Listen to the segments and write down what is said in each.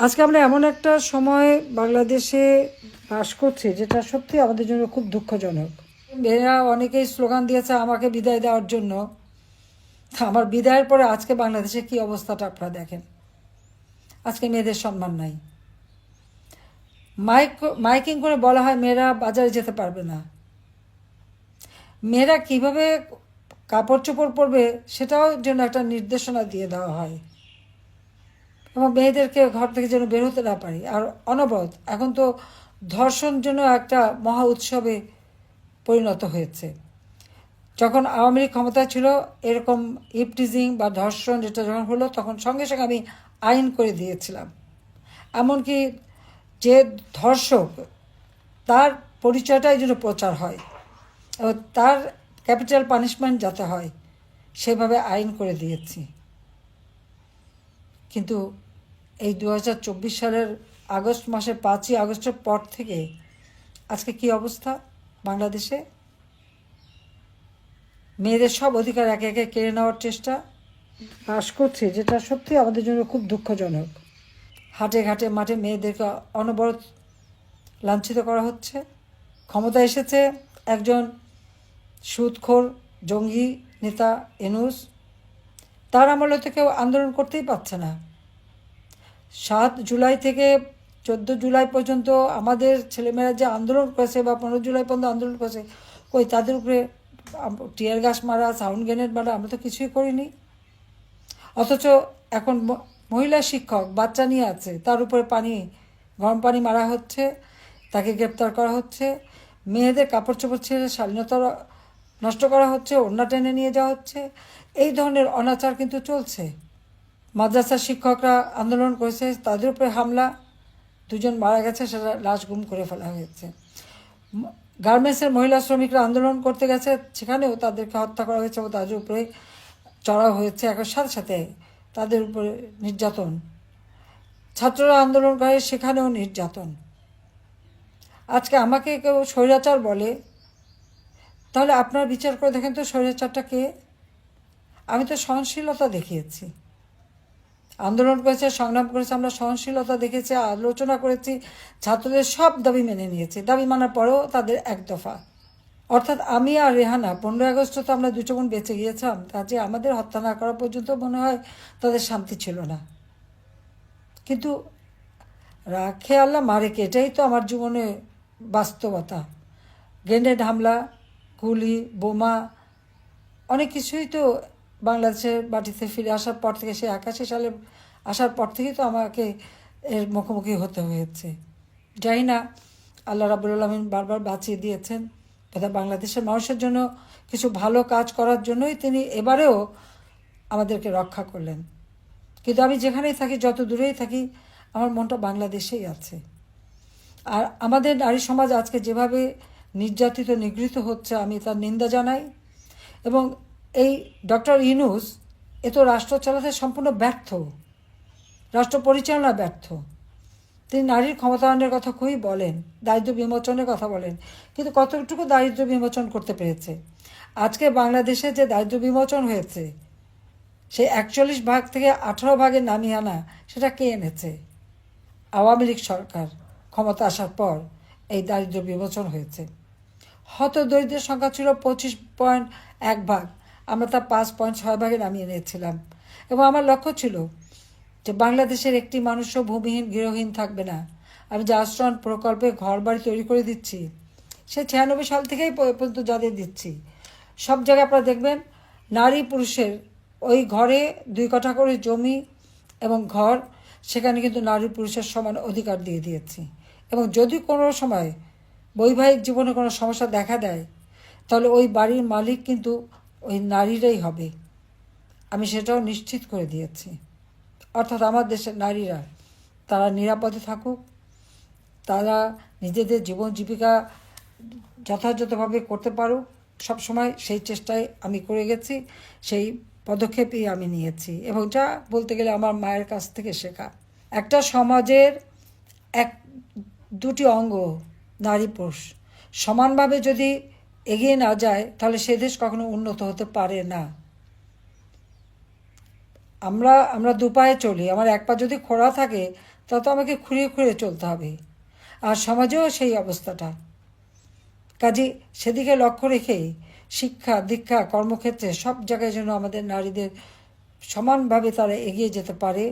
আজকে আমরা এমন একটা সময় বাংলাদেশে বাস করছি যেটা সত্যি আমাদের জন্য খুব দুঃখজনক। মেয়েরা অনেকেই স্লোগান দিয়েছে আমাকে বিদায় দেওয়ার জন্য। আমার বিদায়ের পরে আজকে বাংলাদেশে কি অবস্থাটা আপনারা দেখেন। আজকে মেয়েদের সম্মান নাই। মাইকিং করে বলা হয় মেয়েরা বাজারে যেতে পারবে না। মেয়েরা কিভাবে কাপড় চোপড় পরবে সেটাও যেন একটা নির্দেশনা দিয়ে দেওয়া হয় এবং মেয়েদেরকে ঘর থেকে যেন বের হতে না পারি। আর অনবরত এখন তো ধর্ষণ যেন একটা মহা উৎসবে পরিণত হয়েছে। যখন আওয়ামী লীগ ক্ষমতায় ছিল এরকম ইপটিজিং বা ধর্ষণ যেটা যখন হলো তখন সঙ্গে সঙ্গে আমি আইন করে দিয়েছিলাম। এমনকি যে ধর্ষক তার পরিচয়টাই যেন প্রচার হয় এবং তার ক্যাপিটাল পানিশমেন্ট যাতে হয় সেভাবে আইন করে দিয়েছি। কিন্তু এই 2024 সালের আগস্ট মাসের 5ই আগস্টের পর থেকে আজকে কি অবস্থা বাংলাদেশে। মেয়েদের সব অধিকার একে একে কেড়ে নেওয়ার চেষ্টা বাস করছে, যেটা সত্যি আমাদের জন্য খুব দুঃখজনক। হাটে ঘাটে মাঠে মেয়েদেরকে অনবরত লাঞ্ছিত করা হচ্ছে। ক্ষমতা এসেছে একজন সুদখোর জঙ্গি নেতা ইউনূস, তার আমলে তো কেউ আন্দোলন করতেই পারছে না। 7 জুলাই থেকে 14 জুলাই পর্যন্ত আমাদের ছেলেমেয়েরা যে আন্দোলন করেছে বা 15 জুলাই পর্যন্ত আন্দোলন করেছে, কই তাদের উপরে টিয়ার গ্যাস মারা, সাউন্ড গ্রেনেড মারা আমরা তো কিছুই করিনি। অথচ এখন মহিলা শিক্ষক বাচ্চা নিয়ে আছে, তার উপরে গরম পানি মারা হচ্ছে, তাকে গ্রেপ্তার করা হচ্ছে। মেয়েদের কাপড় চোপড় ছেড়ে শালীনতা নষ্ট করা হচ্ছে, ওড়না টেনে নিয়ে যাওয়া হচ্ছে। এই ধরনের অনাচার কিন্তু চলছে। মাদ্রাসার শিক্ষকরা আন্দোলন করেছে, তাদের উপরে হামলা, 2 জন মারা গেছে, সেটা লাশ গুম করে ফেলা হয়েছে। গার্মেন্টসের মহিলা শ্রমিকরা আন্দোলন করতে গেছে, সেখানেও তাদেরকে হত্যা করা হয়েছে এবং তাদের উপরে চড়াও হয়েছে। এখন সাথে সাথে তাদের উপরে নির্যাতন। ছাত্ররা আন্দোলন করে, সেখানেও নির্যাতন। আজকে আমাকে কেউ স্বৈরাচার বলে, তাহলে আপনারা বিচার করে দেখেন তো স্বৈরাচারটা কে। আমি তো সহনশীলতা দেখিয়েছি, আন্দোলন করেছে, সংগ্রাম করেছে, আমরা সহনশীলতা দেখেছি, আলোচনা করেছি, ছাত্রদের সব দাবি মেনে নিয়েছি। দাবি মানার পরেও তাদের এক দফা, অর্থাৎ আমি আর রেহানা 15 আগস্ট তো আমরা 2 বোন বেঁচে গিয়েছিলাম, কাজে আমাদের হত্যা না করা পর্যন্ত মনে হয় তাদের শান্তি ছিল না। কিন্তু রাখে আল্লাহ মারে কে, এটাই তো আমার জীবনে বাস্তবতা। গ্রেনেড হামলা, গুলি, বোমা, অনেক কিছুই তো বাংলাদেশের মাটিতে ফিরে আসার পর থেকে, সে 81 সালে আসার পর থেকেই তো আমাকে এর মুখোমুখি হতে হয়েছে। জানি না আল্লাহ রাব্বুল আলামিন বারবার বাঁচিয়ে দিয়েছেন, তথা বাংলাদেশের মানুষের জন্য কিছু ভালো কাজ করার জন্যই তিনি এবারেও আমাদেরকে রক্ষা করলেন। কিন্তু আমি যেখানেই থাকি, যত দূরেই থাকি, আমার মনটা বাংলাদেশেই আছে। আর আমাদের নারী সমাজ আজকে যেভাবে নির্যাতিত নিগৃহীত হচ্ছে, আমি তার নিন্দা জানাই। এবং এই ডক্টর ইউনূস এ তো রাষ্ট্র চালাতে সম্পূর্ণ ব্যর্থ, রাষ্ট্র পরিচালনা ব্যর্থ। তিনি নারীর ক্ষমতায়নের কথা খুবই বলেন, দারিদ্র বিমোচনের কথা বলেন, কিন্তু কতটুকু দারিদ্র বিমোচন করতে পেরেছে। আজকে বাংলাদেশে যে দারিদ্র বিমোচন হয়েছে, সেই 41 ভাগ থেকে 18 ভাগে নামিয়ে আনা, সেটা কে এনেছে? আওয়ামী লীগ সরকার ক্ষমতা আসার পর এই দারিদ্র বিমোচন হয়েছে। হত দরিদ্রের সংখ্যা ছিল 25.1 ভাগ, আমরা তা 5.6 ভাগে নামিয়ে নিয়েছিলাম। এবং আমার লক্ষ্য ছিল যে বাংলাদেশের একটি মানুষও ভূমিহীন গৃহহীন থাকবে না। আমি যে আশ্রয়ণ প্রকল্পে ঘর বাড়ি তৈরি করে দিচ্ছি, সে 96 সাল থেকেই পর্যন্ত যাদের দিচ্ছি, সব জায়গায় আপনারা দেখবেন নারী পুরুষের ওই ঘরে 2 কাঠা করে জমি এবং ঘর, সেখানে কিন্তু নারী পুরুষের সমান অধিকার দিয়ে দিয়েছি। এবং যদি কোনো সময় বৈবাহিক জীবনে কোনো সমস্যা দেখা দেয়, তাহলে ওই বাড়ির মালিক কিন্তু ওই নারীরাই হবে, আমি সেটাও নিশ্চিত করে দিয়েছি। অর্থাৎ আমার দেশের নারীরা তারা নিরাপদে থাকুক, তারা নিজেদের জীবন জীবিকা যথাযথভাবে করতে পারুক, সবসময় সেই চেষ্টায় আমি করে গেছি, সেই পদক্ষেপই আমি নিয়েছি। এবং যা বলতে গেলে আমার মায়ের কাছ থেকে শেখা। একটা সমাজের দুটি অঙ্গ, নারী পুরুষ, সমানভাবে যদি এগিয়ে না যায়, তাহলে সে দেশ কখনো উন্নত হতে পারে না। আমরা আমরা দুপায়ে চলি, আমার এক পা যদি খোঁড়া থাকে তা তো আমাকে খুঁড়িয়ে খুঁড়িয়ে চলতে হবে। আর সমাজেও সেই অবস্থাটা। কাজে সেদিকে লক্ষ্য রেখেই শিক্ষা দীক্ষা কর্মক্ষেত্রে সব জায়গায় যেন আমাদের নারীদের সমানভাবে তারা এগিয়ে যেতে পারে,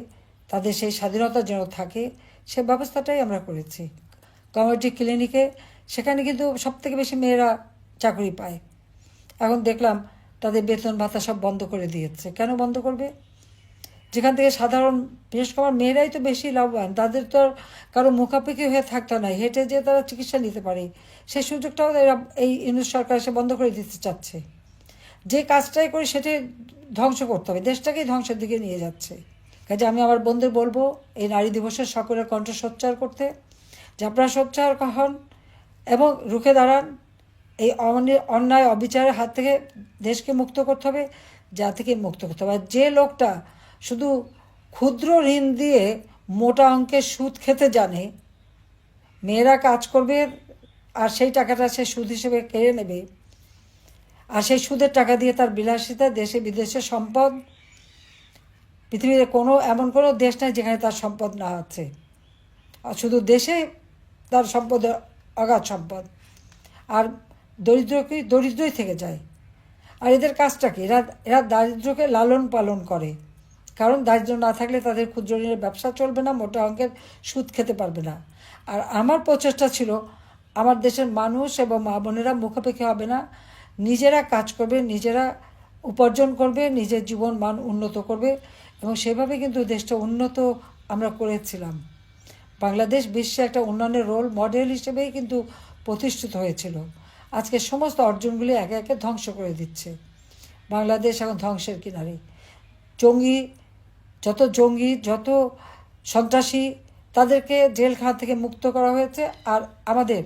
তাদের সেই স্বাধীনতা যেন থাকে, সে ব্যবস্থাটাই আমরা করেছি। কমিউনিটি ক্লিনিকে সেখানে কিন্তু সবথেকে বেশি মেয়েরা চাকরি পায়। এখন দেখলাম তাদের বেতন ভাতা সব বন্ধ করে দিয়েছে। কেন বন্ধ করবে? যেখান থেকে সাধারণ, বিশেষ করে আমার মেয়েরাই তো বেশি লাভবান, তাদের তো আর কারো মুখাপেক্ষি হয়ে থাকতে নাই, হেঁটে যেয়ে তারা চিকিৎসা নিতে পারে, সেই সুযোগটাও এরা এই ইউনিট সরকার এসে বন্ধ করে দিতে চাচ্ছে। যে কাজটাই করি সেটাই ধ্বংস করতে হবে, দেশটাকেই ধ্বংসের দিকে নিয়ে যাচ্ছে। কাজে আমি আমার বন্ধুদের বলবো এই নারী দিবসের সকলের কণ্ঠ সোচ্চার করতে, যে আপনারা সোচ্চার হন এবং রুখে দাঁড়ান। এই অন্যায় অবিচারের হাত থেকে দেশকে মুক্ত করতে হবে, যা থেকে মুক্ত করতে হবে। যে লোকটা শুধু ক্ষুদ্র ঋণ দিয়ে মোটা অঙ্কের সুদ খেতে জানে, মেয়েরা কাজ করবে আর সেই টাকাটা সে সুদ হিসেবে কেড়ে নেবে, আর সেই সুদের টাকা দিয়ে তার বিলাসিতা, দেশে বিদেশে সম্পদ, পৃথিবীর এমন কোনো দেশ নাই যেখানে তার সম্পদ না আছে। আর শুধু দেশে তার সম্পদ অগাধ সম্পদ, আর দরিদ্রই থেকে যায়। আর এদের কাজটা কি? এরা দারিদ্র্যকে লালন পালন করে, কারণ দারিদ্র্য না থাকলে তাদের ক্ষুদ্র ঋণের ব্যবসা চলবে না, মোটা অঙ্কের সুদ খেতে পারবে না। আর আমার প্রচেষ্টা ছিল আমার দেশের মানুষ এবং মা বোনেরা মুখাপেক্ষি হবে না, নিজেরা কাজ করবে, নিজেরা উপার্জন করবে, নিজের জীবন মান উন্নত করবে, এবং সেভাবে কিন্তু দেশটা উন্নত আমরা করেছিলাম। বাংলাদেশ বিশ্বে একটা উন্নয়নের রোল মডেল হিসেবেই কিন্তু প্রতিষ্ঠিত হয়েছিল। আজকে সমস্ত অর্জনগুলি একে একে ধ্বংস করে দিচ্ছে। বাংলাদেশ এখন ধ্বংসের কিনারে। জঙ্গি যত সন্ত্রাসী, তাদেরকে জেলখানা থেকে মুক্ত করা হয়েছে। আর আমাদের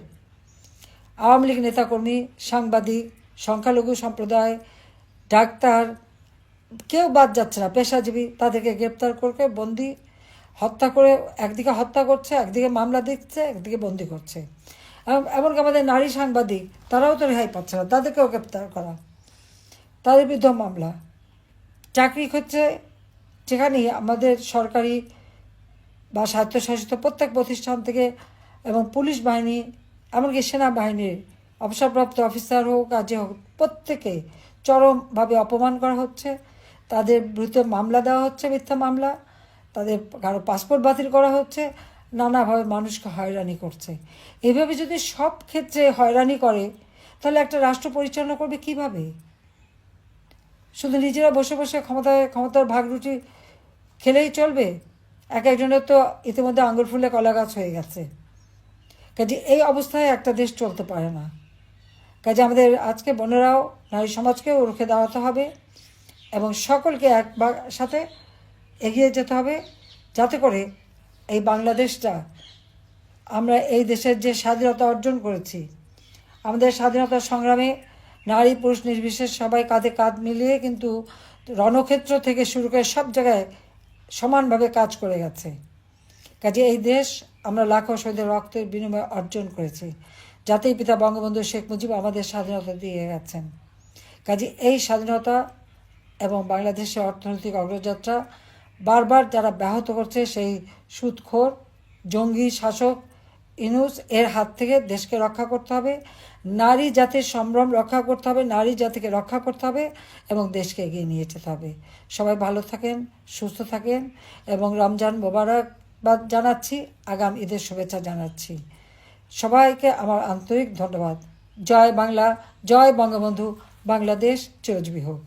আওয়ামী লীগ নেতাকর্মী, সাংবাদিক, সংখ্যালঘু সম্প্রদায়, ডাক্তার, কেউ বাদ যাচ্ছে না, পেশাজীবী, তাদেরকে গ্রেপ্তার করে বন্দি, হত্যা করে, একদিকে হত্যা করছে, একদিকে মামলা দিচ্ছে, একদিকে বন্দি করছে। এমনকি আমাদের নারী সাংবাদিক, তারাও তো রেহাই পাচ্ছে না, তাদেরকেও গ্রেপ্তার করা, তাদের বিরুদ্ধে মামলা। চাকরি ক্ষেত্রে যেখানেই আমাদের সরকারি বা স্বায়ত্তশাসিত প্রত্যেক প্রতিষ্ঠান থেকে, এবং পুলিশ বাহিনী, এমনকি সেনাবাহিনীর অবসরপ্রাপ্ত অফিসার হোক আর যে হোক, প্রত্যেকে চরমভাবে অপমান করা হচ্ছে। তাদের বিরুদ্ধে মামলা দেওয়া হচ্ছে, মিথ্যা মামলা, তাদের কারো পাসপোর্ট বাতিল করা হচ্ছে, নানাভাবে মানুষকে হয়রানি করছে। এভাবে যদি সব ক্ষেত্রে হয়রানি করে, তাহলে একটা রাষ্ট্র পরিচালনা করবে কিভাবে? শুধু নিজেরা বসে বসে ক্ষমতার ভাগরুটি খেলেই চলবে? একজনের তো ইতিমধ্যে আঙুর ফুলে কলা গাছ হয়ে গেছে। কাজে এই অবস্থায় একটা দেশ চলতে পারে না। কাজে আমাদের আজকে বোনেরাও নারী সমাজকেও রুখে দাঁড়াতে হবে এবং সকলকে সাথে এগিয়ে যেতে হবে, যাতে করে এই বাংলাদেশটা, আমরা এই দেশের যে স্বাধীনতা অর্জন করেছি, আমাদের স্বাধীনতা সংগ্রামে নারী পুরুষ নির্বিশেষে সবাই কাঁধে কাঁধ মিলিয়ে কিন্তু রণক্ষেত্র থেকে শুরু করে সব জায়গায় সমানভাবে কাজ করে গেছে। কাজে এই দেশ আমরা লাখো শহীদের রক্তের বিনিময়ে অর্জন করেছি। জাতির পিতা বঙ্গবন্ধু শেখ মুজিব আমাদের স্বাধীনতা দিয়ে গেছেন। কাজে এই স্বাধীনতা এবং বাংলাদেশের অর্থনৈতিক অগ্রযাত্রা বারবার যারা ব্যাহত করছে, সেই সুদখোর জঙ্গি শাসক ইউনূস এর হাত থেকে দেশকে রক্ষা করতে হবে, নারী জাতির সম্ভ্রম রক্ষা করতে হবে, নারী জাতিকে রক্ষা করতে হবে এবং দেশকে এগিয়ে নিয়ে যেতে হবে। সবাই ভালো থাকেন, সুস্থ থাকেন এবং রমজান মোবারকবাদ জানাচ্ছি, আগাম ঈদের শুভেচ্ছা জানাচ্ছি। সবাইকে আমার আন্তরিক ধন্যবাদ। জয় বাংলা, জয় বঙ্গবন্ধু, বাংলাদেশ চিরজীবী হোক।